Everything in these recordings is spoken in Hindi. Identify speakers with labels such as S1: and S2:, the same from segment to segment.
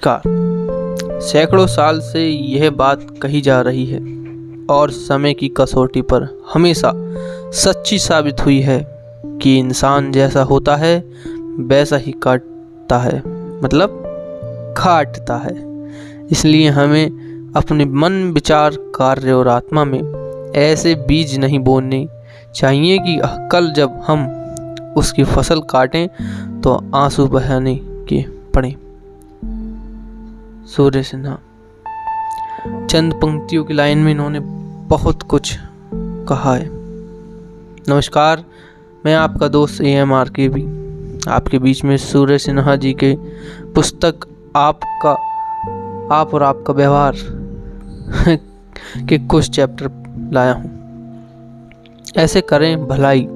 S1: नमस्कार। सैकड़ों साल से यह बात कही जा रही है और समय की कसौटी पर हमेशा सच्ची साबित हुई है कि इंसान जैसा होता है वैसा ही काटता है, मतलब काटता है। इसलिए हमें अपने मन, विचार, कार्य और आत्मा में ऐसे बीज नहीं बोने चाहिए कि कल जब हम उसकी फसल काटें तो आंसू बहाने के पड़े। सूर्य सिन्हा। चंद पंक्तियों की लाइन में इन्होंने बहुत कुछ कहा है। नमस्कार, मैं आपका दोस्त AMR के भी आपके बीच में सूर्य सिन्हा जी के पुस्तक आप और आपका व्यवहार के कुछ चैप्टर लाया हूँ। ऐसे करें भलाई।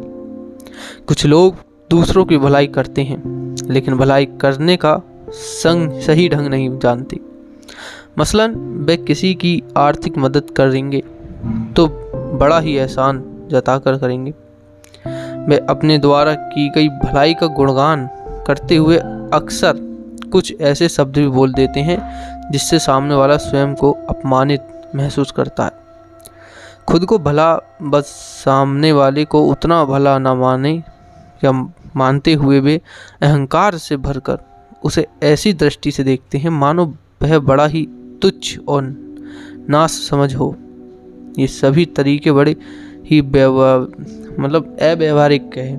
S1: कुछ लोग दूसरों की भलाई करते हैं लेकिन भलाई करने का सही ढंग नहीं जानते। मसलन वे किसी की आर्थिक मदद करेंगे तो बड़ा ही एहसान जताकर करेंगे। वे अपने द्वारा की गई भलाई का गुणगान करते हुए अक्सर कुछ ऐसे शब्द भी बोल देते हैं जिससे सामने वाला स्वयं को अपमानित महसूस करता है। खुद को भला बस सामने वाले को उतना भला न माने या मानते हुए वे अहंकार से भरकर उसे ऐसी दृष्टि से देखते हैं मानो वह बड़ा ही तुच्छ और नास समझ हो। ये सभी तरीके बड़े ही अव्यवहारिक है।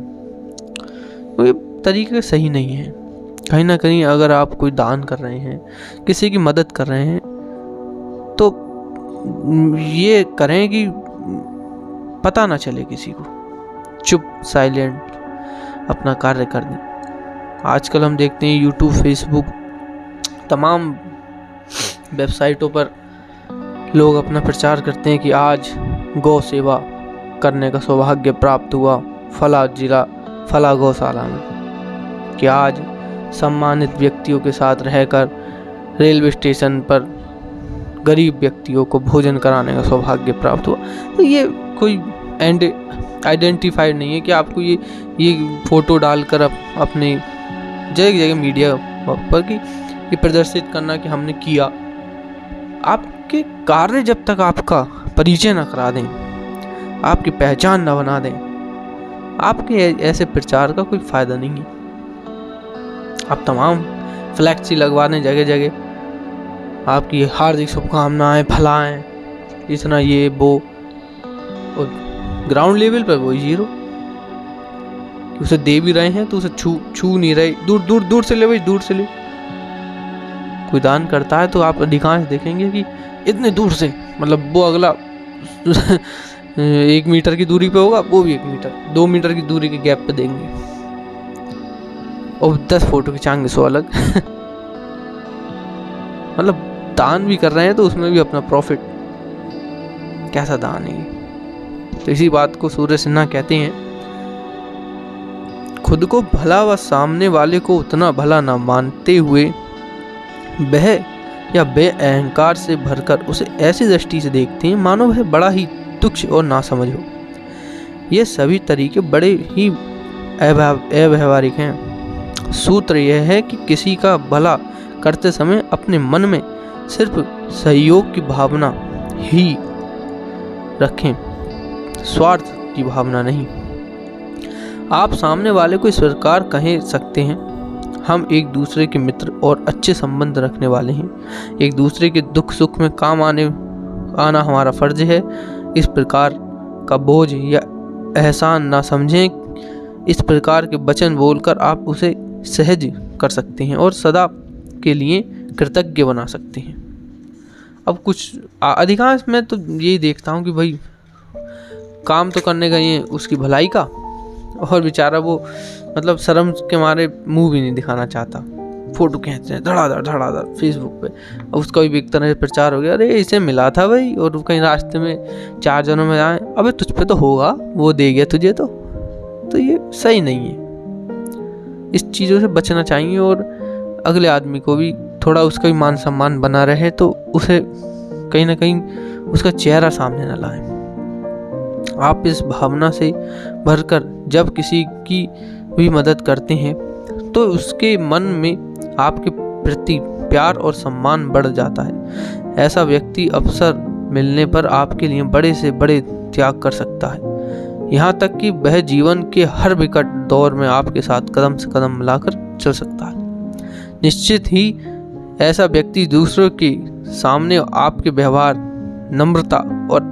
S1: ये तरीके सही नहीं है। कहीं ना कहीं अगर आप कोई दान कर रहे हैं, किसी की मदद कर रहे हैं, तो ये करें कि पता ना चले किसी को, चुप साइलेंट अपना कार्य कर दें। आजकल हम देखते हैं YouTube, Facebook, तमाम वेबसाइटों पर लोग अपना प्रचार करते हैं कि आज गौ सेवा करने का सौभाग्य प्राप्त हुआ फला जिला फला गौशाला में, कि आज सम्मानित व्यक्तियों के साथ रहकर रेलवे स्टेशन पर गरीब व्यक्तियों को भोजन कराने का सौभाग्य प्राप्त हुआ। तो ये कोई आइडेंटिफाइड नहीं है कि आपको ये फोटो डालकर अपने जगह जगह मीडिया पर कि ये प्रदर्शित करना कि हमने किया। आपके कार्य जब तक आपका परिचय न करा दें, आपकी पहचान न बना दें, आपके ऐसे प्रचार का कोई फायदा नहीं है। आप तमाम फ्लैक्सी लगवा दें जगह जगह, आपकी हार्दिक शुभकामनाएं, फलाएं, इतना ये वो, और ग्राउंड लेवल पर वही जीरो। उसे दे भी रहे हैं तो उसे छू नहीं रहे, दूर से ले भाई, दूर से ले। कोई दान करता है तो आप अधिकांश देखेंगे कि इतने दूर से, मतलब वो अगला 1 मीटर की दूरी पे होगा, वो भी 1 मीटर 2 मीटर की दूरी के गैप पे देंगे और 10 फोटो खिंचाएंगे 100 अलग। मतलब दान भी कर रहे हैं तो उसमें भी अपना प्रॉफिट। कैसा दान है ये? तो इसी बात को सूर्य सिन्हा कहते हैं, खुद को भला व सामने वाले को उतना भला न मानते हुए वह या बे अहंकार से भरकर उसे ऐसी दृष्टि से देखते हैं मानो वह बड़ा ही तुच्छ और नासमझ हो। ये सभी तरीके बड़े ही अव्यवहारिक हैं। सूत्र यह है कि किसी का भला करते समय अपने मन में सिर्फ सहयोग की भावना ही रखें, स्वार्थ की भावना नहीं। आप सामने वाले को स्वीकार कह सकते हैं, हम एक दूसरे के मित्र और अच्छे संबंध रखने वाले हैं। एक दूसरे के दुख सुख में काम आना हमारा फर्ज है। इस प्रकार का बोझ या एहसान ना समझें। इस प्रकार के वचन बोलकर आप उसे सहज कर सकते हैं और सदा के लिए कृतज्ञ बना सकते हैं। अब कुछ अधिकांश मैं तो यही देखता हूँ कि भाई काम तो करने गए हैं उसकी भलाई का, और बेचारा वो मतलब शर्म के मारे मुंह भी नहीं दिखाना चाहता, फोटो खींचते हैं धड़ाधड़ फेसबुक पे। और उसका भी एक तरह से प्रचार हो गया, अरे इसे मिला था भाई, और कहीं रास्ते में 4 जनों में आए, अबे तुझ पे तो होगा, वो दे गया तुझे तो ये सही नहीं है। इस चीज़ों से बचना चाहिए और अगले आदमी को भी थोड़ा उसका भी मान सम्मान बना रहे तो उसे कहीं ना कहीं उसका चेहरा सामने न लाए। आप इस भावना से भरकर जब किसी की भी मदद करते हैं तो उसके मन में आपके प्रति प्यार और सम्मान बढ़ जाता है। ऐसा व्यक्ति अवसर मिलने पर आपके लिए बड़े से बड़े त्याग कर सकता है, यहाँ तक कि वह जीवन के हर विकट दौर में आपके साथ कदम से कदम मिलाकर चल सकता है। निश्चित ही ऐसा व्यक्ति दूसरों के सामने आपके व्यवहार, नम्रता और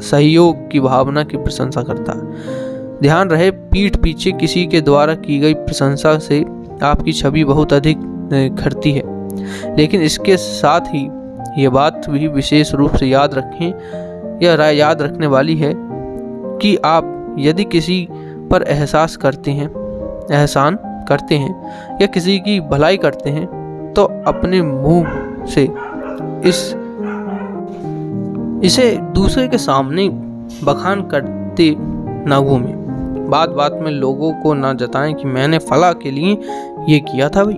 S1: सहयोग की भावना की प्रशंसा करता है। ध्यान रहे, पीठ पीछे किसी के द्वारा की गई प्रशंसा से आपकी छवि बहुत अधिक निखरती है, लेकिन इसके साथ ही ये बात भी विशेष रूप से याद रखें या राय याद रखने वाली है कि आप यदि किसी पर एहसान करते हैं या किसी की भलाई करते हैं तो अपने मुंह से इसे दूसरे के सामने बखान करते ना घूमें। बात बात में लोगों को ना जताएं कि मैंने फला के लिए ये किया था भाई,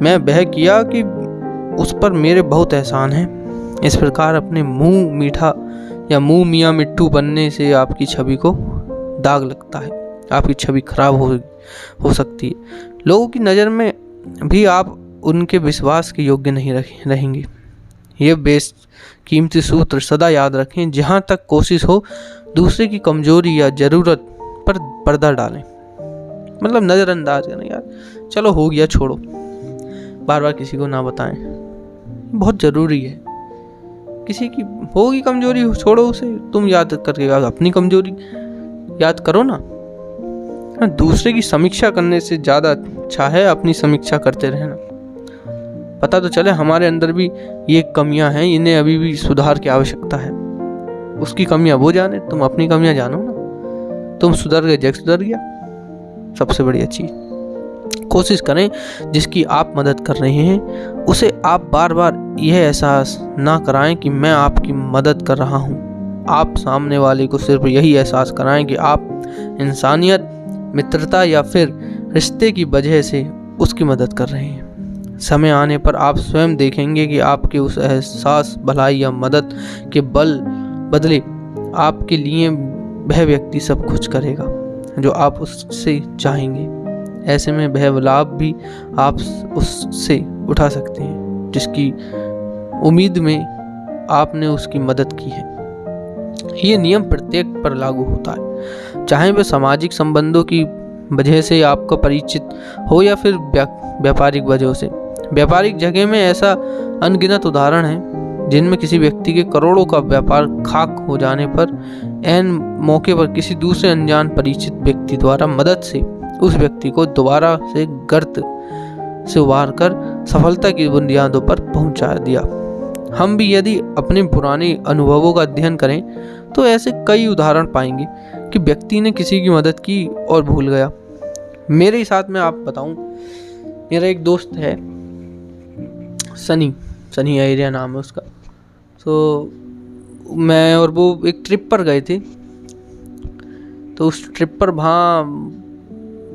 S1: मैं वह किया कि उस पर मेरे बहुत एहसान है। इस प्रकार अपने मुंह मीठा या मुंह मियाँ मिट्टू बनने से आपकी छवि को दाग लगता है, आपकी छवि खराब हो सकती है। लोगों की नज़र में भी आप उनके विश्वास के योग्य नहीं रहेंगे। ये बेशकीमती सूत्र सदा याद रखें। जहाँ तक कोशिश हो दूसरे की कमजोरी या ज़रूरत पर पर्दा डालें, मतलब नज़रअंदाज करें। यार चलो हो गया, छोड़ो, बार बार किसी को ना बताएं, बहुत ज़रूरी है। किसी की होगी कमजोरी, छोड़ो उसे, तुम याद करके अपनी कमजोरी याद करो ना। दूसरे की समीक्षा करने से ज़्यादा अच्छा है अपनी समीक्षा करते रहना। पता तो चले हमारे अंदर भी ये कमियां हैं, इन्हें अभी भी सुधार की आवश्यकता है। उसकी कमियां वो जाने, तुम अपनी कमियां जानो ना। तुम सुधर गए, जग सुधर गया, सबसे बढ़िया चीज। कोशिश करें जिसकी आप मदद कर रहे हैं उसे आप बार बार यह एहसास ना कराएं कि मैं आपकी मदद कर रहा हूँ। आप सामने वाले को सिर्फ यही एहसास कराएं कि आप इंसानियत, मित्रता या फिर रिश्ते की वजह से उसकी मदद कर रहे हैं। समय आने पर आप स्वयं देखेंगे कि आपके उस एहसास, भलाई या मदद के बदले आपके लिए वह व्यक्ति सब कुछ करेगा जो आप उससे चाहेंगे। ऐसे में वह लाभ भी आप उससे उठा सकते हैं जिसकी उम्मीद में आपने उसकी मदद की है। ये नियम प्रत्येक पर लागू होता है, चाहे वह सामाजिक संबंधों की वजह से आपका परिचित हो या फिर व्यापारिक वजह से। व्यापारिक जगह में ऐसा अनगिनत उदाहरण है जिनमें किसी व्यक्ति के करोड़ों का व्यापार खाक हो जाने पर ऐन मौके पर किसी दूसरे अनजान परिचित व्यक्ति द्वारा मदद से उस व्यक्ति को दोबारा से गर्त से उबार कर सफलता की बुनियादों पर पहुंचा दिया। हम भी यदि अपने पुराने अनुभवों का अध्ययन करें तो ऐसे कई उदाहरण पाएंगे कि व्यक्ति ने किसी की मदद की और भूल गया। मेरे ही साथ में आप बताऊं, मेरा एक दोस्त है सनी एरिया नाम है उसका। तो मैं और वो एक ट्रिप पर गए थे। तो उस ट्रिप पर वहाँ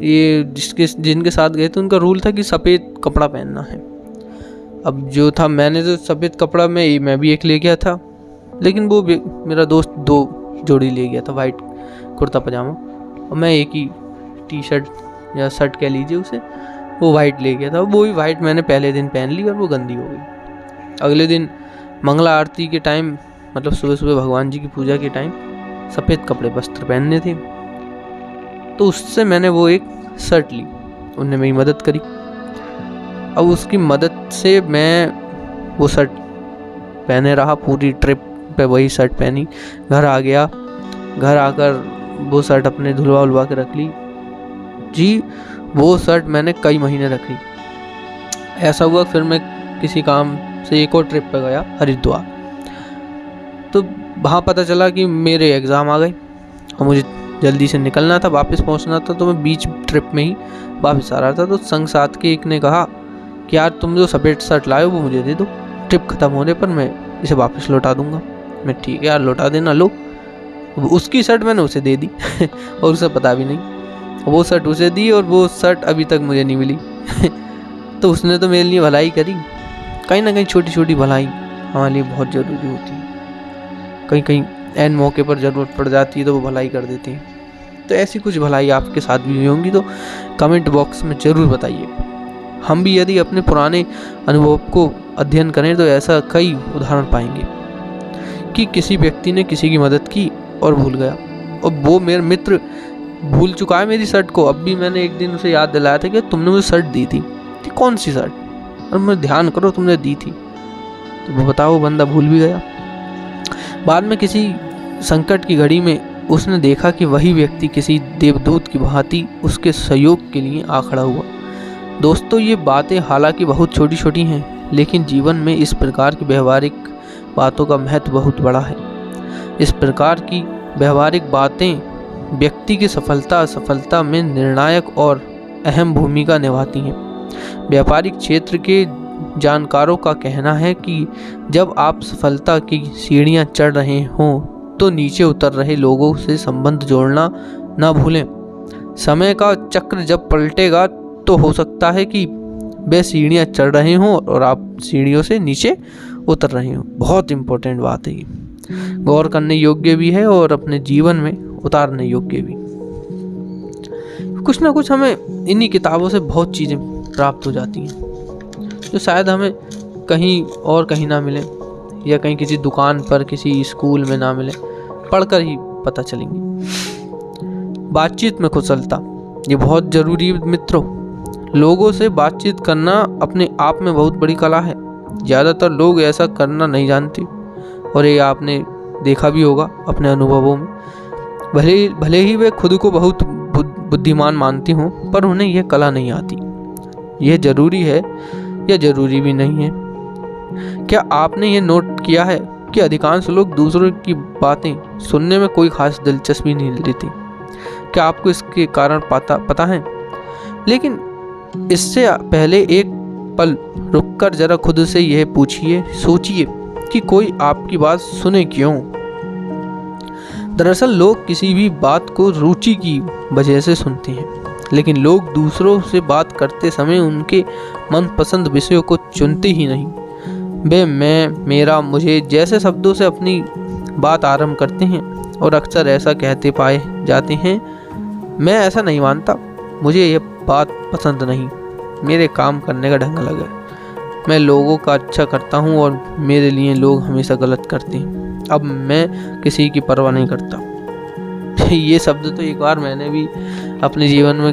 S1: ये जिनके साथ गए थे उनका रूल था कि सफ़ेद कपड़ा पहनना है। अब जो था, मैंने तो सफ़ेद कपड़ा मैं भी एक ले गया था, लेकिन वो मेरा दोस्त 2 जोड़ी ले गया था, वाइट कुर्ता पजामा, और मैं एक ही टी शर्ट या शर्ट कह लीजिए उसे, वो वाइट ले गया था। वो भी वाइट मैंने पहले दिन पहन ली और वो गंदी हो गई। अगले दिन मंगला आरती के टाइम, मतलब सुबह सुबह भगवान जी की पूजा के टाइम सफ़ेद कपड़े वस्त्र पहनने थे, तो उससे मैंने वो एक शर्ट ली, उनने मेरी मदद करी। अब उसकी मदद से मैं वो शर्ट पहने रहा, पूरी ट्रिप पे वही शर्ट पहनी। घर आ गया, घर आकर वो शर्ट अपने धुलवा के रख ली जी। वो शर्ट मैंने कई महीने रखी। ऐसा हुआ फिर मैं किसी काम से एक और ट्रिप पे गया, हरिद्वार। तो वहाँ पता चला कि मेरे एग्ज़ाम आ गए और मुझे जल्दी से निकलना था, वापस पहुँचना था। तो मैं बीच ट्रिप में ही वापस आ रहा था। तो संग साथ के एक ने कहा कि यार तुम जो सफ़ेद शर्ट लाए हो वो मुझे दे दो, ट्रिप ख़त्म होने पर मैं इसे वापस लौटा दूंगा। मैं ठीक है यार, लौटा देना। लो, उसकी शर्ट मैंने उसे दे दी और उसे पता भी नहीं। वो शर्ट उसे दी और वो शर्ट अभी तक मुझे नहीं मिली तो उसने तो मेरे लिए भलाई करी। कहीं ना कहीं छोटी छोटी भलाई हमारे लिए बहुत ज़रूरी होती है। कहीं कहीं ऐन मौके पर ज़रूरत पड़ जाती है तो वो भलाई कर देते हैं। तो ऐसी कुछ भलाई आपके साथ भी हुई होंगी तो कमेंट बॉक्स में ज़रूर बताइए। हम भी यदि अपने पुराने अनुभव को अध्ययन करें तो ऐसा कई उदाहरण पाएंगे कि किसी व्यक्ति ने किसी की मदद की और भूल गया, और वो मेरा मित्र भूल चुका है मेरी शर्ट को। अब भी मैंने एक दिन उसे याद दिलाया था कि तुमने मुझे शर्ट दी थी, कौन सी शर्ट, और मैं ध्यान करो तुमने दी थी। तो वो बताओ, वो बंदा भूल भी गया। बाद में किसी संकट की घड़ी में उसने देखा कि वही व्यक्ति किसी देवदूत की भांति उसके सहयोग के लिए आ खड़ा हुआ। दोस्तों, ये बातें हालांकि बहुत छोटी छोटी हैं, लेकिन जीवन में इस प्रकार की व्यवहारिक बातों का महत्व बहुत बड़ा है। इस प्रकार की व्यवहारिक बातें व्यक्ति की असफलता में निर्णायक और अहम भूमिका निभाती हैं। व्यापारिक क्षेत्र के जानकारों का कहना है कि जब आप सफलता की सीढ़ियां चढ़ रहे हों तो नीचे उतर रहे लोगों से संबंध जोड़ना ना भूलें। समय का चक्र जब पलटेगा तो हो सकता है कि वे सीढ़ियां चढ़ रहे हों और आप सीढ़ियों से नीचे उतर रहे हों। बहुत इम्पोर्टेंट बात है ये, गौर करने योग्य भी है और अपने जीवन में उतारने योग्य भी। कुछ ना कुछ हमें इन्हीं किताबों से बहुत चीज़ें प्राप्त हो जाती हैं जो शायद हमें कहीं और कहीं ना मिले, या कहीं किसी दुकान पर किसी स्कूल में ना मिले, पढ़कर ही पता चलेंगी। बातचीत में कुशलता ये बहुत ज़रूरी है मित्रों। लोगों से बातचीत करना अपने आप में बहुत बड़ी कला है। ज़्यादातर लोग ऐसा करना नहीं जानते, और ये आपने देखा भी होगा अपने अनुभवों में। भले ही वे खुद को बहुत बुद्धिमान मानती हों, पर उन्हें यह कला नहीं आती। यह ज़रूरी है या ज़रूरी भी नहीं है। क्या आपने ये नोट किया है कि अधिकांश लोग दूसरों की बातें सुनने में कोई खास दिलचस्पी नहीं लेते? क्या आपको इसके कारण पता है? लेकिन इससे पहले एक पल रुककर जरा खुद से यह सोचिए कि कोई आपकी बात सुने क्यों। दरअसल लोग किसी भी बात को रुचि की वजह से सुनते हैं, लेकिन लोग दूसरों से बात करते समय उनके मनपसंद विषयों को चुनते ही नहीं। वे मैं, मेरा, मुझे जैसे शब्दों से अपनी बात आरंभ करते हैं और अक्सर ऐसा कहते पाए जाते हैं, मैं ऐसा नहीं मानता, मुझे यह बात पसंद नहीं, मेरे काम करने का ढंग अलग है, मैं लोगों का अच्छा करता हूँ और मेरे लिए लोग हमेशा गलत करते हैं, अब मैं किसी की परवाह नहीं करता। ये शब्द तो एक बार मैंने भी अपने जीवन में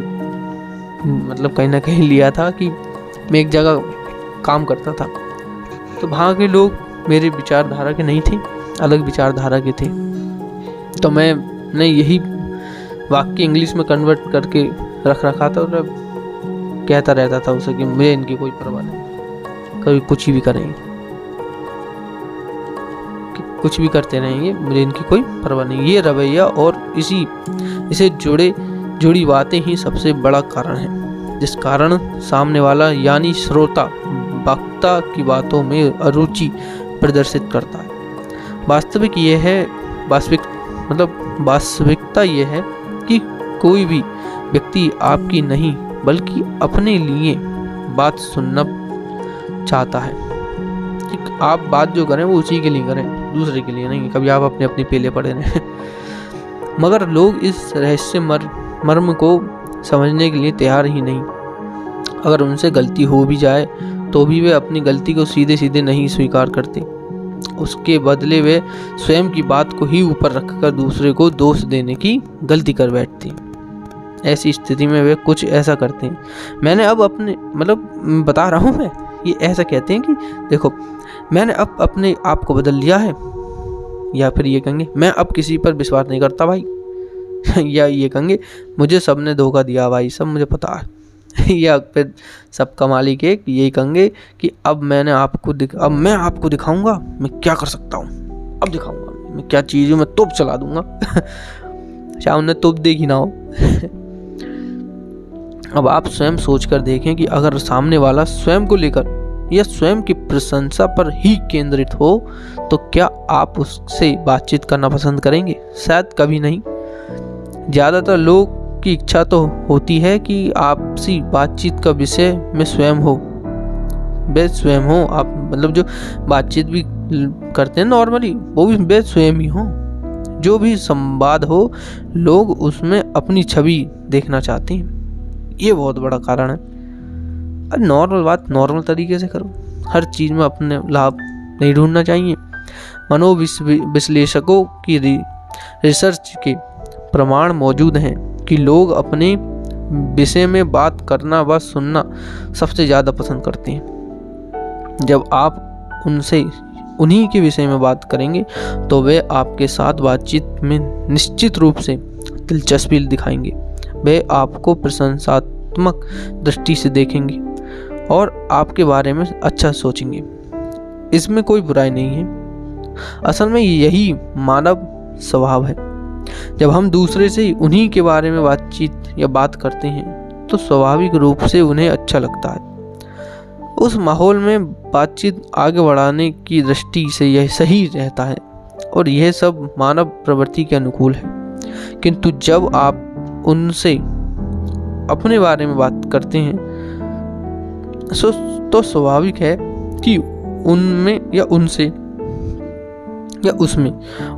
S1: मतलब कहीं ना कहीं लिया था कि मैं एक जगह काम करता था, तो वहाँ के लोग मेरे विचारधारा के नहीं थे, अलग विचारधारा के थे। तो मैंने यही वाक्य इंग्लिश में कन्वर्ट करके रख रखा था और कहता रहता था उसे कि मुझे इनकी कोई परवाह नहीं, कभी कुछ भी करेंगे, कुछ भी करते रहेंगे, मुझे इनकी कोई परवाह नहीं। ये रवैया और इसे जुड़ी बातें ही सबसे बड़ा कारण है जिस कारण सामने वाला यानी श्रोता वक्ता की बातों में अरुचि प्रदर्शित करता है। वास्तविकता यह है कि कोई भी व्यक्ति आपकी नहीं बल्कि अपने लिए बात सुनना चाहता है। कि आप बात जो करें वो उसी के लिए करें, दूसरे के लिए नहीं, कभी आप अपने पेले पड़े रहें। मगर लोग इस रहस्य मर्म को समझने के लिए तैयार ही नहीं। अगर उनसे गलती हो भी जाए तो भी वे अपनी गलती को सीधे सीधे नहीं स्वीकार करते, उसके बदले वे स्वयं की बात को ही ऊपर रखकर दूसरे को दोष देने की गलती कर बैठते हैं। ऐसी स्थिति में वे कुछ ऐसा करते हैं, मैंने अब अपने बता रहा हूँ मैं, ये ऐसा कहते हैं कि देखो मैंने अब अपने आप को बदल लिया है, या फिर ये कहेंगे मैं अब किसी पर विश्वास नहीं करता भाई, या ये कहेंगे मुझे सबने धोखा दिया भाई, सब मुझे पता है। या फिर सबका मालिक एक यही कहेंगे कि अब मैं आपको दिखाऊंगा मैं क्या कर सकता हूँ, अब दिखाऊंगा मैं क्या चीज़ हूँ, मैं तोप चला दूंगा। चाहे उन्हें तोप देखी ना हो। अब आप स्वयं सोच कर देखें कि अगर सामने वाला स्वयं को लेकर या स्वयं की प्रशंसा पर ही केंद्रित हो तो क्या आप उससे बातचीत करना पसंद करेंगे? शायद कभी नहीं। ज़्यादातर लोग की इच्छा तो होती है कि आपसी बातचीत का विषय में स्वयं हो, वे स्वयं हो, आप जो बातचीत भी करते हैं नॉर्मली वो भी वे स्वयं ही हो। जो भी संवाद हो लोग उसमें अपनी छवि देखना चाहते हैं, ये बहुत बड़ा कारण है। अरे नॉर्मल बात नॉर्मल तरीके से करो, हर चीज़ में अपने लाभ नहीं ढूंढना चाहिए। मनोविश्लेषकों की रिसर्च के प्रमाण मौजूद हैं कि लोग अपने विषय में बात करना व सुनना सबसे ज़्यादा पसंद करते हैं। जब आप उनसे उन्हीं के विषय में बात करेंगे तो वे आपके साथ बातचीत में निश्चित रूप से दिलचस्पी दिखाएंगे। वे आपको प्रशंसात्मक दृष्टि से देखेंगे और आपके बारे में अच्छा सोचेंगे। इसमें कोई बुराई नहीं है। असल में यही मानव स्वभाव है। जब हम दूसरे से उन्हीं के बारे में बातचीत या बात करते हैं तो स्वाभाविक रूप से उन्हें अच्छा लगता है। उस माहौल में बातचीत आगे बढ़ाने की दृष्टि से यह सही रहता है और यह सब मानव प्रवृत्ति के अनुकूल है। किंतु जब आप उनसे अपने बारे में बात करते हैं तो स्वाभाविक है कि उनमें या उनसे या उसमें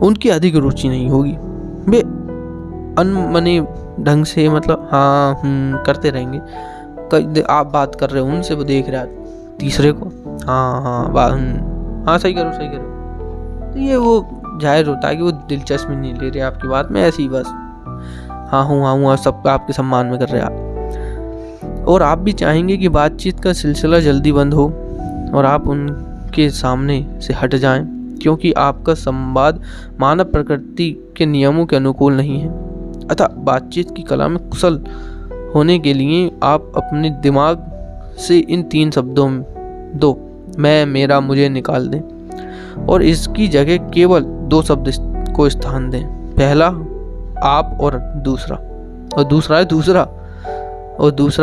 S1: उनकी अधिक रुचि नहीं होगी। वे अनमने ढंग से मतलब हाँ करते रहेंगे। आप बात कर रहे हो उनसे, वो देख रहा है तीसरे को, हाँ सही करो सही करो। तो ये वो जाहिर होता है कि वो दिलचस्पी नहीं ले रहे आपकी बात में, ऐसी बस हाँ हूँ सब आपके सम्मान में कर रहे आप। और आप भी चाहेंगे कि बातचीत का सिलसिला जल्दी बंद हो और आप उनके सामने से हट जाएं, क्योंकि आपका संवाद मानव प्रकृति के नियमों के अनुकूल नहीं है। अतः बातचीत की कला में कुशल होने के लिए आप अपने दिमाग से इन 3 शब्दों दो मैं, मेरा, मुझे निकाल दें और इसकी जगह केवल 2 शब्द को स्थान दें। पहला आप और दूसरा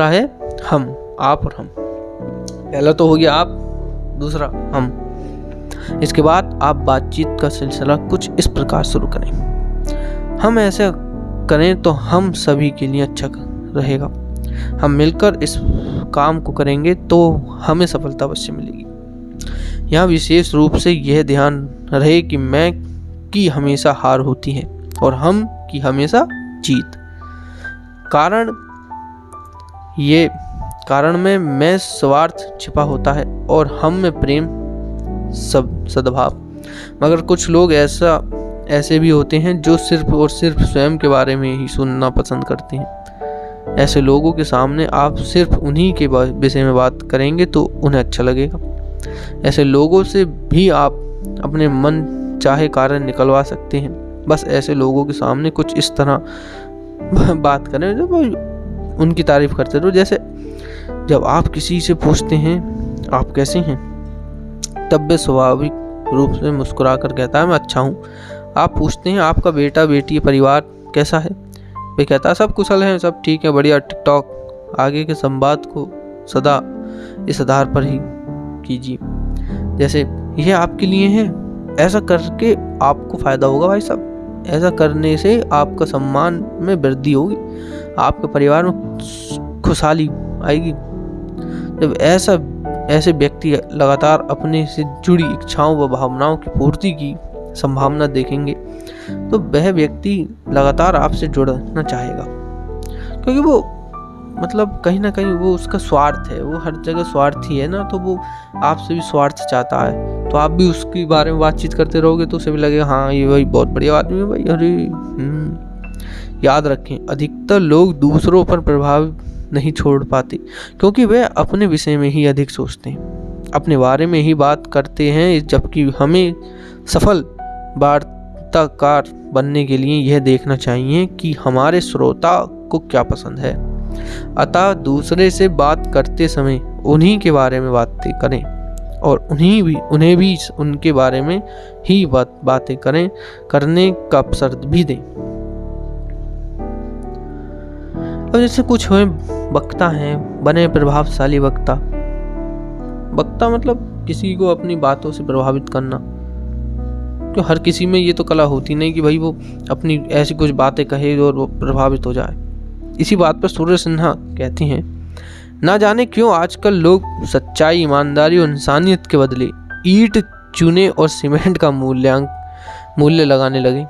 S1: है हम। आप और हम, पहला तो हो गया आप, दूसरा हम। इसके बाद आप बातचीत का सिलसिला कुछ इस प्रकार शुरू करें। हम ऐसा करें तो हम सभी के लिए अच्छा रहेगा। हम मिलकर इस काम को करेंगे तो हमें सफलता अवश्य मिलेगी। यहाँ विशेष रूप से यह ध्यान रहे कि मैं की हमेशा हार होती है और हम की हमेशा जीत। कारण में मैं स्वार्थ छिपा होता है और हम में प्रेम सद्भाव। मगर कुछ लोग ऐसे भी होते हैं जो सिर्फ और सिर्फ स्वयं के बारे में ही सुनना पसंद करते हैं। ऐसे लोगों के सामने आप सिर्फ उन्हीं के विषय में बात करेंगे तो उन्हें अच्छा लगेगा। ऐसे लोगों से भी आप अपने मन चाहे कारण निकलवा सकते हैं। बस ऐसे लोगों के सामने कुछ इस तरह बात करें जब उनकी तारीफ करते रहो। जैसे जब आप किसी से पूछते हैं आप कैसे हैं, तब वे स्वाभाविक रूप से मुस्कुरा कर कहता है मैं अच्छा हूँ। आप पूछते हैं आपका बेटा बेटी परिवार कैसा है, वे कहता है सब कुशल हैं, सब ठीक है, बढ़िया, टिकटॉक। आगे के संवाद को सदा इस आधार पर ही कीजिए जैसे यह आपके लिए है, ऐसा करके आपको फायदा होगा भाई साहब। ऐसा करने से आपका सम्मान में वृद्धि होगी, आपके परिवार में खुशहाली आएगी। जब ऐसे व्यक्ति लगातार अपने से जुड़ी इच्छाओं व भावनाओं की पूर्ति की संभावना देखेंगे तो वह व्यक्ति लगातार आपसे जुड़ना चाहेगा, क्योंकि वो मतलब कहीं ना कहीं वो उसका स्वार्थ है, वो हर जगह स्वार्थी है ना, तो वो आपसे भी स्वार्थ चाहता है। तो आप भी उसके बारे में बातचीत करते रहोगे तो उसे भी लगेगा हाँ ये भाई बहुत बढ़िया आदमी है भाई। अरे याद रखें, अधिकतर लोग दूसरों पर प्रभाव नहीं छोड़ पाते क्योंकि वे अपने विषय में ही अधिक सोचते हैं, अपने बारे में ही बात करते हैं। जबकि हमें सफल वार्ताकार बनने के लिए यह देखना चाहिए कि हमारे श्रोता को क्या पसंद है। अतः दूसरे से बात करते समय उन्हीं के बारे में बातें करें और उन्हें भी उनके बारे में ही बातें करने का अवसर भी दें। अब जैसे कुछ वक्ता हैं, बने प्रभावशाली वक्ता मतलब किसी को अपनी बातों से प्रभावित करना। क्यों हर किसी में ये तो कला होती नहीं कि भाई वो अपनी ऐसी कुछ बातें कहे और वो प्रभावित हो जाए। इसी बात पर सूर्य सिन्हा कहती हैं, ना जाने क्यों आजकल लोग सच्चाई, ईमानदारी और इंसानियत के बदले ईंट, चूने और सीमेंट का मूल्य लगाने लगे।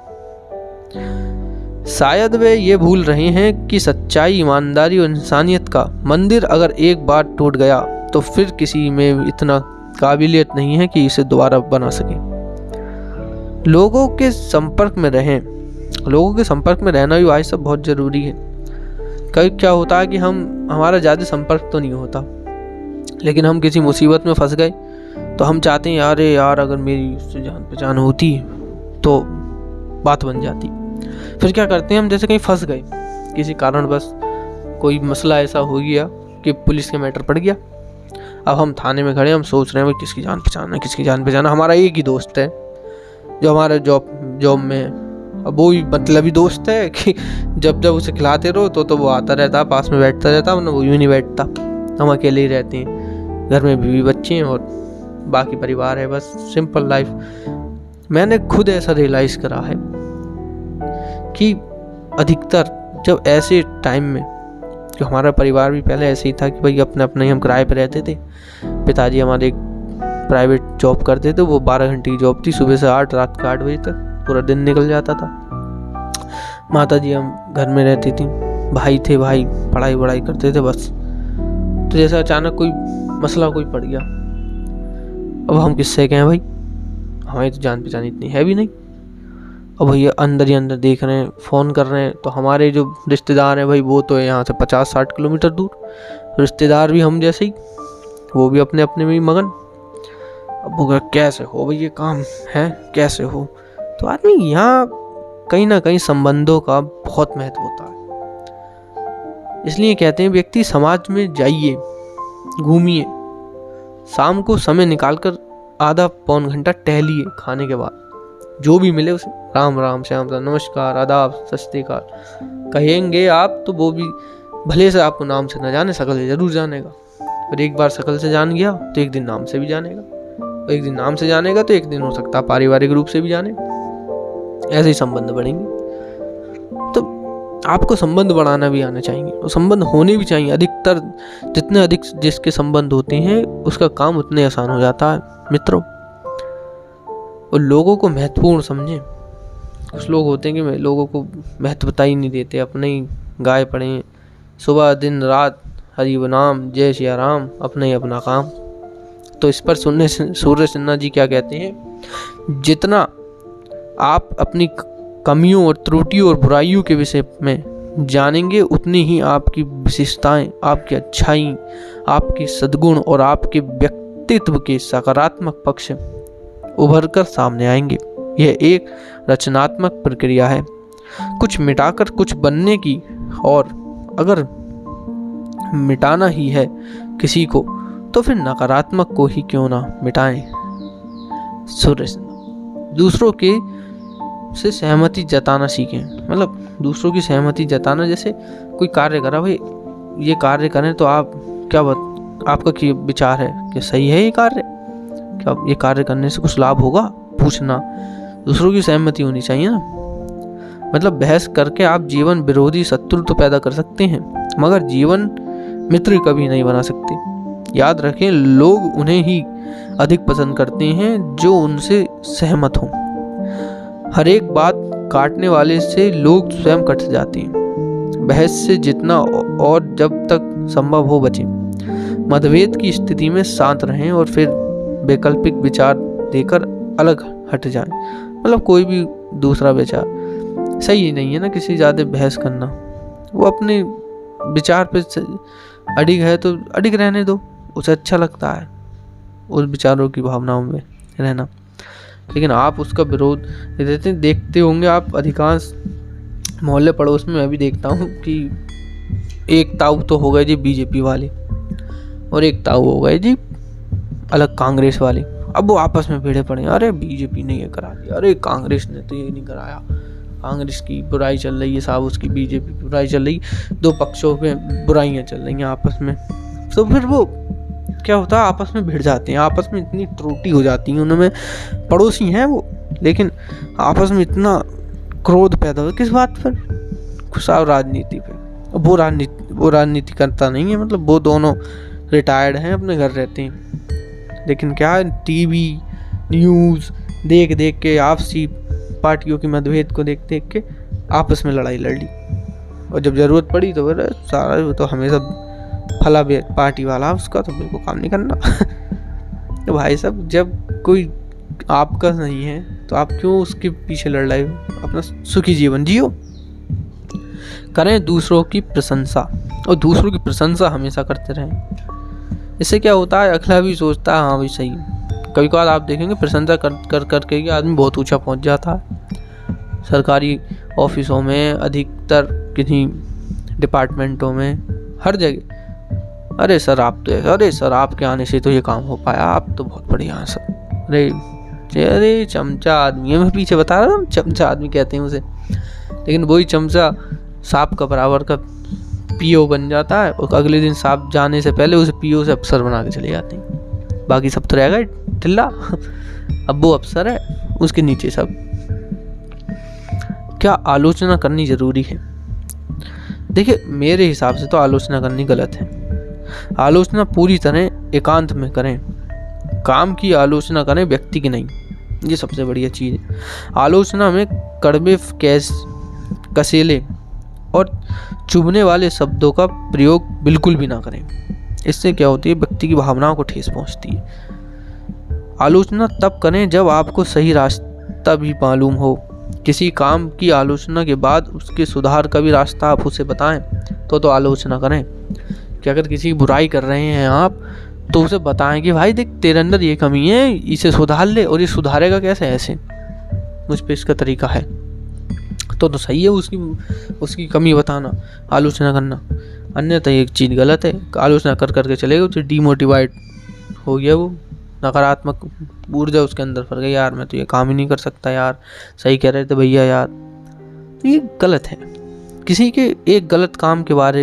S1: शायद वे ये भूल रहे हैं कि सच्चाई, ईमानदारी और इंसानियत का मंदिर अगर एक बार टूट गया तो फिर किसी में इतना काबिलियत नहीं है कि इसे दोबारा बना सके। लोगों के संपर्क में रहें। लोगों के संपर्क में रहना भी भाई साहब बहुत ज़रूरी है। कभी क्या होता है कि हमारा ज़्यादा संपर्क तो नहीं होता, लेकिन हम किसी मुसीबत में फंस गए तो हम चाहते हैं यार अगर मेरी उससे जान पहचान होती तो बात बन जाती। फिर क्या करते हैं हम, जैसे कहीं फंस गए किसी कारण, बस कोई मसला ऐसा हो गया कि पुलिस के मैटर पड़ गया, अब हम थाने में खड़े, हम सोच रहे हैं भाई किसकी जान पहचान है, किसकी जान पहचान है। हमारा एक ही दोस्त है जो हमारे जॉब में है। अब वो भी मतलबी दोस्त है कि जब उसे खिलाते रहो तो वो आता रहता, पास में बैठता रहता, वरना वो यूँ नहीं बैठता। हम अकेले ही रहते हैं, घर में बीवी बच्चे हैं और बाकी परिवार है, बस सिंपल लाइफ। मैंने खुद ऐसा रियलाइज़ करा है कि अधिकतर जब ऐसे टाइम में, जो हमारा परिवार भी पहले ऐसे ही था कि भाई अपने अपने हम किराए पे रहते थे। पिताजी हमारे एक प्राइवेट जॉब करते थे, वो 12 घंटे की जॉब थी, सुबह से 8 रात के 8 बजे तक पूरा दिन निकल जाता था। माता जी हम घर में रहती थी, भाई थे, भाई पढ़ाई करते थे बस। तो जैसे अचानक कोई मसला कोई पड़ गया, अब हम किससे कहें भाई, हमारी तो जान पहचान इतनी है भी नहीं। अब भैया अंदर ही अंदर देख रहे हैं, फ़ोन कर रहे हैं, तो हमारे जो रिश्तेदार हैं भाई वो तो यहाँ से 50-60 किलोमीटर दूर। रिश्तेदार भी हम जैसे ही, वो भी अपने अपने में ही मगन। अब वो कैसे हो भाई ये काम है, कैसे हो। तो आदमी यहाँ कहीं ना कहीं संबंधों का बहुत महत्व होता है। इसलिए कहते हैं व्यक्ति समाज में जाइए, घूमिए, शाम को समय निकालकर आधा पौन घंटा टहलिए, खाने के बाद जो भी मिले उसे राम राम श्याम सा नमस्कार आदाब सत श्री अकाल कहेंगे आप, तो वो भी भले से आपको नाम से न जाने, शकल से जरूर जानेगा। और एक बार शकल से जान गया तो एक दिन नाम से भी जानेगा, और एक दिन नाम से जानेगा तो एक दिन हो सकता है पारिवारिक रूप से भी जाने। ऐसे ही संबंध बढ़ेंगे। तो आपको संबंध बढ़ाना भी आना चाहिए और संबंध होने भी चाहिए। अधिकतर जितने अधिक जिसके संबंध होते हैं उसका काम उतने आसान हो जाता है मित्रों। और लोगों को महत्वपूर्ण समझें। कुछ लोग होते हैं कि लोगों को महत्वता ही नहीं देते, अपने ही गाए पड़े हैं, सुबह दिन रात हरि नाम जय सिया राम, अपना ही अपना काम। तो इस पर सूर्य सिन्हा जी क्या कहते हैं, जितना आप अपनी कमियों और त्रुटियों और बुराइयों के विषय में जानेंगे उतनी ही आपकी विशेषताएं, आपकी अच्छाई, आपकी सद्गुण और आपके व्यक्तित्व के सकारात्मक पक्ष उभर कर सामने आएंगे। यह एक रचनात्मक प्रक्रिया है, कुछ मिटाकर कुछ बनने की। और अगर मिटाना ही है किसी को तो फिर नकारात्मक को ही क्यों ना मिटाएं। सूर्य सिन्हा। दूसरों के से सहमति जताना सीखें। मतलब दूसरों की सहमति जताना, जैसे कोई कार्य करा, भाई ये कार्य करें तो आप क्या आपका क्या विचार है, क्या सही है ये कार्य, क्या ये कार्य करने से कुछ लाभ होगा, पूछना। दूसरों की सहमति होनी चाहिए ना। मतलब बहस करके आप जीवन विरोधी शत्रु तो पैदा कर सकते हैं, मगर जीवन मित्र कभी नहीं बना सकते। याद रखें, लोग उन्हें ही अधिक पसंद करते हैं जो उनसे सहमत हों। हर एक बात काटने वाले से लोग स्वयं कट जाते हैं। बहस से जितना और जब तक संभव हो बचें। मतभेद की स्थिति में शांत रहें और फिर वैकल्पिक विचार देकर अलग हट जाएं। मतलब कोई भी दूसरा विचार सही नहीं है ना, किसी ज़्यादा बहस करना। वो अपने विचार पे अडिग है तो अडिग रहने दो, उसे अच्छा लगता है उस विचारों की भावनाओं में रहना। लेकिन आप उसका विरोध देखते होंगे आप, अधिकांश मोहल्ले पड़ोस में मैं भी देखता हूँ कि एक ताऊ तो हो गए जी बीजेपी वाले और एक ताऊ हो गए जी अलग कांग्रेस वाले। अब वो आपस में भिड़े पड़े, अरे बीजेपी ने ये करा दिया, अरे कांग्रेस ने तो ये नहीं कराया, कांग्रेस की बुराई चल रही है साहब, उसकी बीजेपी की बुराई चल रही, दो पक्षों में बुराइयां चल रही हैं आपस में। तो फिर वो क्या होता है, आपस में भिड़ जाते हैं, आपस में इतनी त्रुटि हो जाती है उनमें। पड़ोसी हैं वो, लेकिन आपस में इतना क्रोध पैदा हो, किस बात पर, साहब राजनीति पे। वो राजनीति करता नहीं है, मतलब वो दोनों रिटायर्ड हैं, अपने घर रहते हैं। लेकिन क्या टीवी न्यूज़ देख देख के, आपसी पार्टियों के मतभेद को देख देख के आपस में लड़ाई लड़ ली, और जब ज़रूरत पड़ी तो फिर सारा वो तो हमेशा फला पार्टी वाला, उसका तो मेरे को काम नहीं करना। तो भाई साहब, जब कोई आपका नहीं है तो आप क्यों उसके पीछे लड़ रहे हो? अपना सुखी जीवन जियो। करें दूसरों की प्रशंसा, और दूसरों की प्रशंसा हमेशा करते रहें। इससे क्या होता है, अगला भी सोचता है हाँ भाई सही। कभी कभार आप देखेंगे प्रशंसा कर कर के आदमी बहुत ऊंचा पहुंच जाता है। सरकारी ऑफिसों में, अधिकतर किन्हीं डिपार्टमेंटों में, हर जगह, अरे सर आप तो, अरे सर आपके आने से तो ये काम हो पाया, आप तो बहुत बढ़िया हैं सर। अरे चमचा आदमी है, मैं पीछे बता रहा हूँ, चमचा आदमी कहते हैं उसे। लेकिन वही चमचा सांप का बराबर का पीओ बन जाता है, और अगले दिन सांप जाने से पहले उसे पीओ से अफसर बना के चले जाते हैं। बाकी सब तो रहेगा ढिल्ला। अब वो अफसर है, उसके नीचे सब। क्या आलोचना करनी जरूरी है? देखिए, मेरे हिसाब से तो आलोचना करनी गलत है। आलोचना पूरी तरह एकांत में करें। काम की आलोचना करें, व्यक्ति की नहीं। ये सबसे बढ़िया चीज़ है। आलोचना में कड़वे, कसेले और चुभने वाले शब्दों का प्रयोग बिल्कुल भी ना करें। इससे क्या होती है, व्यक्ति की भावनाओं को ठेस पहुंचती है। आलोचना तब करें जब आपको सही रास्ता भी मालूम हो। किसी काम की आलोचना के बाद उसके सुधार का भी रास्ता आप उसे बताएं तो आलोचना करें। कि अगर किसी की बुराई कर रहे हैं आप, तो उसे बताएं कि भाई देख, तेरे अंदर ये कमी है, इसे सुधार ले। और ये सुधारेगा कैसे? ऐसे, मुझ पे इसका तरीका है। तो सही है उसकी कमी बताना, आलोचना करना। अन्यथा एक चीज़ गलत है। आलोचना कर करके चलेगा तो डीमोटिवेट हो गया, वो नकारात्मक ऊर्जा उसके अंदर फर गई। यार मैं तो ये काम ही नहीं कर सकता यार, सही कह रहे थे भैया यार। तो ये गलत है। किसी के एक गलत काम के बार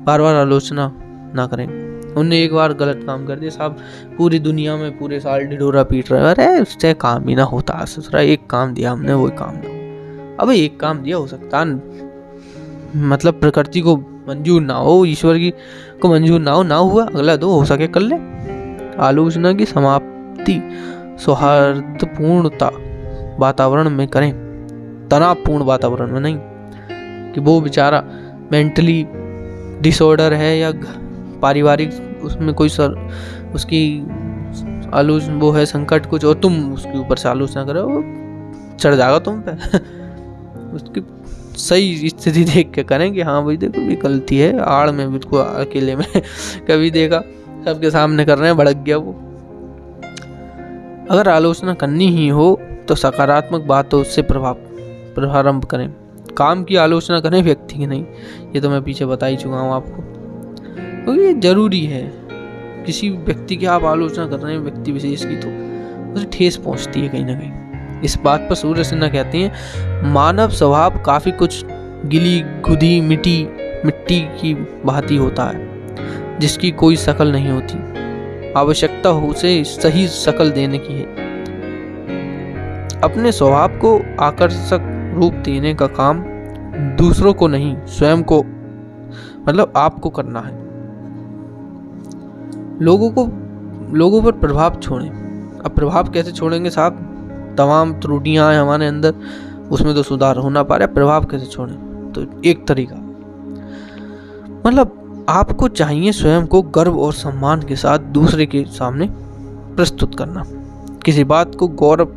S1: बार आलोचना ना करें। उनने एक बार गलत काम कर दिया, साहब पूरी दुनिया में पूरे साल ढिढोरा पीट रहे, अरे उससे काम ही ना होता। ससुरा एक काम दिया हमने, वो काम ना हो। अब एक काम दिया, हो सकता मतलब प्रकृति को मंजूर ना हो, ईश्वर की को मंजूर ना हो, ना हुआ, अगला दो, हो सके कर ले। आलोचना की समाप्ति सौहार्दपूर्णता वातावरण में करें, तनावपूर्ण वातावरण में नहीं। कि वो बेचारा मेंटली डिसऑर्डर है या पारिवारिक उसमें कोई उसकी आलोचना वो है संकट कुछ, और तुम उसके ऊपर से आलोचना करो, वो चढ़ जाएगा तुम पे। उसकी सही स्थिति देख के करें कि हाँ भाई देखो ये गलती है, आड़ में बिल्कुल अकेले में कभी देखा सबके सामने कर रहे हैं, भड़क गया वो। अगर आलोचना करनी ही हो तो सकारात्मक बातों से प्रारंभ करें। काम की आलोचना करें, व्यक्ति की नहीं। ये तो मैं पीछे बता ही चुका हूँ आपको, क्योंकि ये जरूरी है। किसी व्यक्ति की आप आलोचना कर रहे हैं, व्यक्ति विशेष की, तो उसे ठेस पहुंचती है कहीं ना कहीं। इस बात पर सूर्य सिन्हा कहते हैं, मानव स्वभाव काफी कुछ गिली गुदी मिट्टी की भांति होता है, जिसकी कोई शकल नहीं होती। आवश्यकता उसे सही शकल देने की है। अपने स्वभाव को आकर्षक रूप देने का काम दूसरों को नहीं, स्वयं को, मतलब आपको करना है। लोगों पर प्रभाव छोड़ें। अब प्रभाव कैसे छोड़ेंगे साहब? तमाम त्रुटियां हैं हमारे अंदर, उसमें तो सुधार होना पा रहा है। प्रभाव कैसे छोड़ें? तो एक तरीका, मतलब आपको चाहिए स्वयं को गर्व और सम्मान के साथ दूसरे के सामने प्रस्तुत करना। किसी बात को गौरव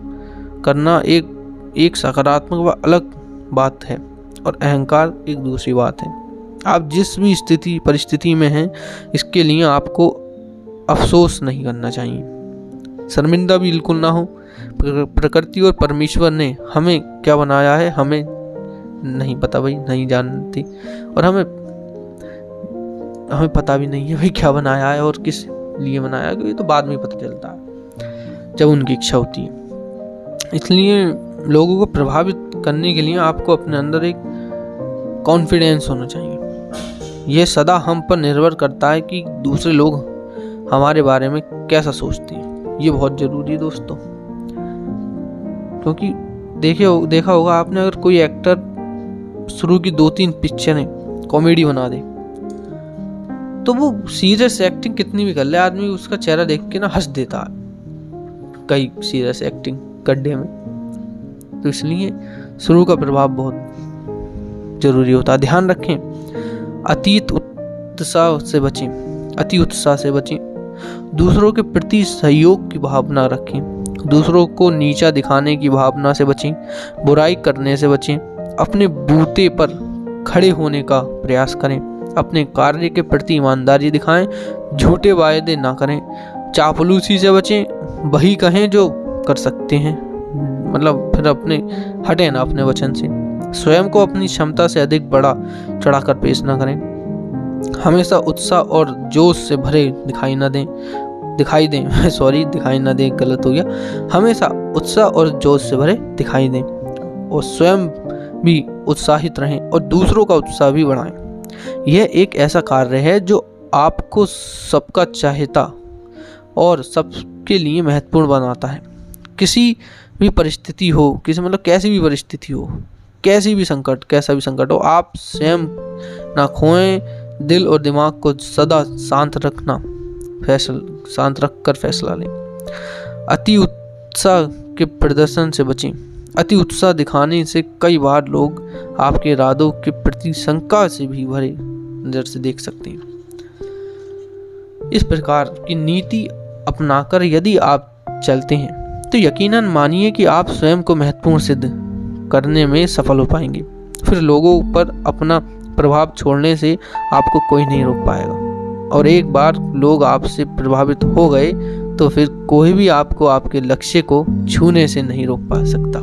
S1: करना एक सकारात्मक व अलग बात है, और अहंकार एक दूसरी बात है। आप जिस भी परिस्थिति में हैं, इसके लिए आपको अफसोस नहीं करना चाहिए, शर्मिंदा भी बिल्कुल ना हो। प्रकृति और परमेश्वर ने हमें क्या बनाया है, हमें नहीं पता भाई, नहीं जानती। और हमें पता भी नहीं है भाई क्या बनाया है और किस लिए बनाया है, ये तो बाद में पता चलता है जब उनकी इच्छा होती है। इसलिए लोगों को प्रभावित करने के लिए आपको अपने अंदर एक कॉन्फिडेंस होना चाहिए। यह सदा हम पर निर्भर करता है कि दूसरे लोग हमारे बारे में कैसा सोचते हैं। ये बहुत ज़रूरी है दोस्तों, क्योंकि देखा होगा आपने, अगर कोई एक्टर शुरू की 2-3 पिक्चरें कॉमेडी बना दे, तो वो सीरियस एक्टिंग कितनी भी कर ले, आदमी उसका चेहरा देख के ना हंस देता है, कई सीरियस एक्टिंग गड्ढे में। तो इसलिए शुरू का प्रभाव बहुत जरूरी होता है। ध्यान रखें, अति उत्साह से बचें। दूसरों के प्रति सहयोग की भावना रखें। दूसरों को नीचा दिखाने की भावना से बचें। बुराई करने से बचें। अपने बूते पर खड़े होने का प्रयास करें। अपने कार्य के प्रति ईमानदारी दिखाएं। झूठे वायदे ना करें। चापलूसी से बचें। वही कहें जो कर सकते हैं, मतलब फिर अपने हटें ना अपने वचन से। स्वयं को अपनी क्षमता से अधिक बड़ा चढ़ाकर पेश ना करें। हमेशा उत्साह और जोश से भरे दिखाई ना दें, गलत हो गया। हमेशा उत्साह और जोश से भरे दिखाई दें और स्वयं भी उत्साहित रहें और दूसरों का उत्साह भी बढ़ाएं। यह एक ऐसा कार्य है जो आपको सबका चाहता और सबके लिए महत्वपूर्ण बनाता है। किसी भी परिस्थिति हो, कैसी भी परिस्थिति हो, कैसा भी संकट हो, आप स्वयं ना खोएं। दिल और दिमाग को सदा शांत रखकर फैसला लें। अति उत्साह के प्रदर्शन से बचें। अति उत्साह दिखाने से कई बार लोग आपके इरादों के प्रति शंका से भी भरे नजर से देख सकते हैं। इस प्रकार की नीति अपनाकर यदि आप चलते हैं तो यकीनन मानिए कि आप स्वयं को महत्वपूर्ण सिद्ध करने में सफल हो पाएंगे। फिर लोगों पर अपना प्रभाव छोड़ने से आपको कोई नहीं रोक पाएगा, और एक बार लोग आपसे प्रभावित हो गए तो फिर कोई भी आपको आपके लक्ष्य को छूने से नहीं रोक पा सकता।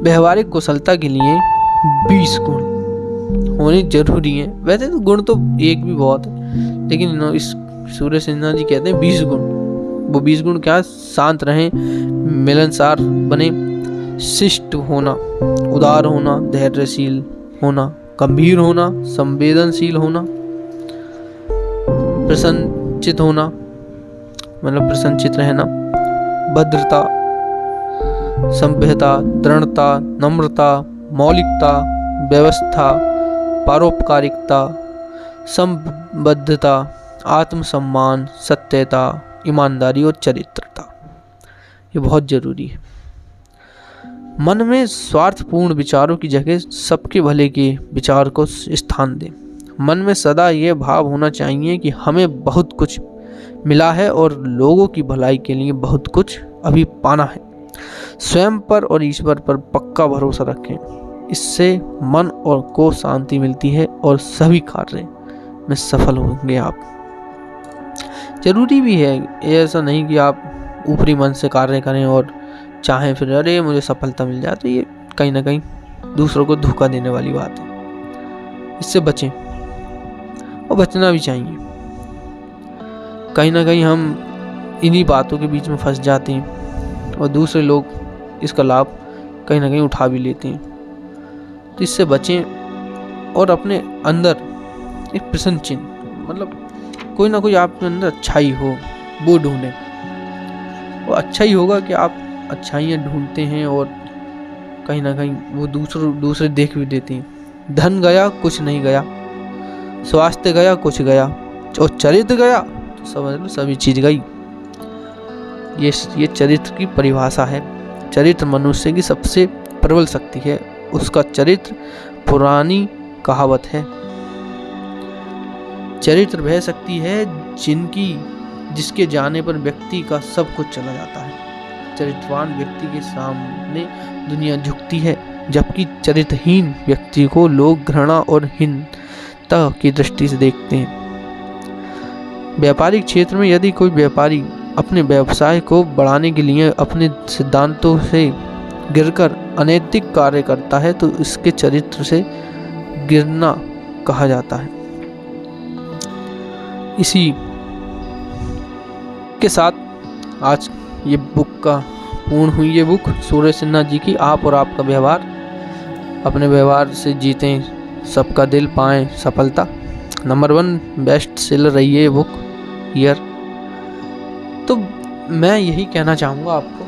S1: व्यवहारिक कुशलता के लिए 20 गुण होने जरूरी हैं। वैसे तो गुण तो एक भी बहुत है, लेकिन इस सूर्य सिन्हा जी कहते हैं 20 गुण। वो 20 गुण क्या? शांत रहें, मिलनसार बने, शिष्ट होना, उदार होना, धैर्यशील होना, गंभीर होना, संवेदनशील होना, प्रसन्नचित होना, मतलब प्रसन्नचित रहना, भद्रता, सभ्यता, दृढ़ता, नम्रता, मौलिकता, व्यवस्था, परोपकारिता, संबद्धता, आत्मसम्मान, सत्यता, ईमानदारी और चरित्रता। ये बहुत जरूरी है। मन में स्वार्थपूर्ण विचारों की जगह सबके भले के विचार को स्थान दें। मन में सदा यह भाव होना चाहिए कि हमें बहुत कुछ मिला है और लोगों की भलाई के लिए बहुत कुछ अभी पाना है। स्वयं पर और ईश्वर पर पक्का भरोसा रखें। इससे मन और को शांति मिलती है और सभी कार्य में सफल होंगे आप। जरूरी भी है, ऐसा नहीं कि आप ऊपरी मन से कार्य करें और चाहें फिर अरे मुझे सफलता मिल जाए, तो ये कहीं ना कहीं दूसरों को धोखा देने वाली बात है। इससे बचें और बचना भी चाहिए। कहीं ना कहीं हम इन्हीं बातों के बीच में फंस जाते हैं और दूसरे लोग इसका लाभ कहीं ना कहीं उठा भी लेते हैं। तो इससे बचें और अपने अंदर एक प्रसन्न चिन्ह, मतलब कोई ना कोई आपके अंदर अच्छाई हो वो ढूंढें। और अच्छा ही होगा कि आप अच्छाइयाँ ढूंढते हैं और कहीं ना कहीं वो दूसरे देख भी देते हैं। धन गया कुछ नहीं गया, स्वास्थ्य गया कुछ गया, और चरित्र गया तो समझ लो सभी चीज़ गई। ये चरित्र की परिभाषा है। चरित्र मनुष्य की सबसे प्रबल शक्ति है। उसका चरित्र पुरानी कहावत है। चरित्र वह शक्ति है जिसके जाने पर व्यक्ति का सब कुछ चला जाता है। चरित्रवान व्यक्ति के सामने दुनिया झुकती है, जबकि चरित्रहीन व्यक्ति को लोग घृणा और हीनता की दृष्टि से देखते हैं। व्यापारिक क्षेत्र में यदि कोई व्यापारी अपने व्यवसाय को बढ़ाने के लिए अपने सिद्धांतों से गिरकर अनैतिक कार्य करता है तो इसके चरित्र से गिरना कहा जाता है। इसी के साथ आज ये बुक का पूर्ण हुई। ये बुक सूर्य सिन्हा जी की आप और आपका व्यवहार, अपने व्यवहार से जीतें, सबका दिल पाएं सफलता। नंबर 1 बेस्ट सेलर रही है ये बुक ईयर। तो मैं यही कहना चाहूँगा आपको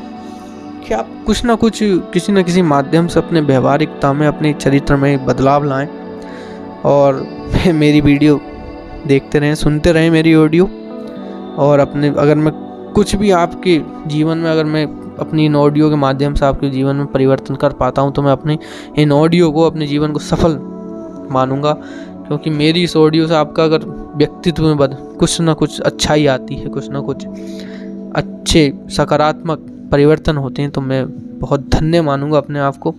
S1: कि आप कुछ ना कुछ किसी न किसी माध्यम से अपने व्यवहारिकता में, अपने चरित्र में बदलाव लाएं और मेरी वीडियो देखते रहें, सुनते रहें मेरी ऑडियो। और अपने अगर मैं कुछ भी आपके जीवन में अगर मैं अपनी इन ऑडियो के माध्यम से आपके जीवन में परिवर्तन कर पाता हूँ तो मैं अपने इन ऑडियो को अपने जीवन को सफल मानूंगा, क्योंकि मेरी इस ऑडियो से आपका अगर व्यक्तित्व में कुछ ना कुछ अच्छाई आती है, कुछ ना कुछ अच्छे सकारात्मक परिवर्तन होते हैं, तो मैं बहुत धन्य मानूंगा अपने आप को।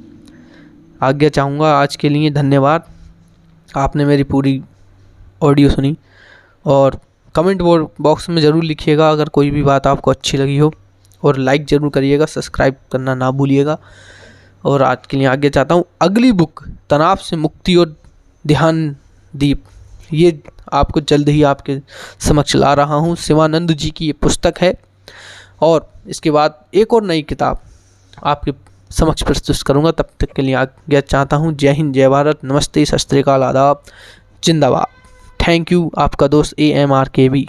S1: आज्ञा चाहूँगा आज के लिए, धन्यवाद। आपने मेरी पूरी ऑडियो सुनी और कमेंट बॉक्स में ज़रूर लिखिएगा अगर कोई भी बात आपको अच्छी लगी हो, और लाइक ज़रूर करिएगा, सब्सक्राइब करना ना भूलिएगा। और आज के लिए आज्ञा चाहता हूँ। अगली बुक तनाव से मुक्ति और ध्यान दीप, ये आपको जल्द ही आपके समक्ष ला रहा हूँ। शिवानंद जी की ये पुस्तक है, और इसके बाद एक और नई किताब आपके समक्ष प्रस्तुत करूँगा। तब तक के लिए आज्ञा चाहता हूँ। जय हिंद, जय भारत, नमस्ते, सत श्री अकाल, आदाब, जिंदाबाद। Thank you. आपका दोस्त AMRKB।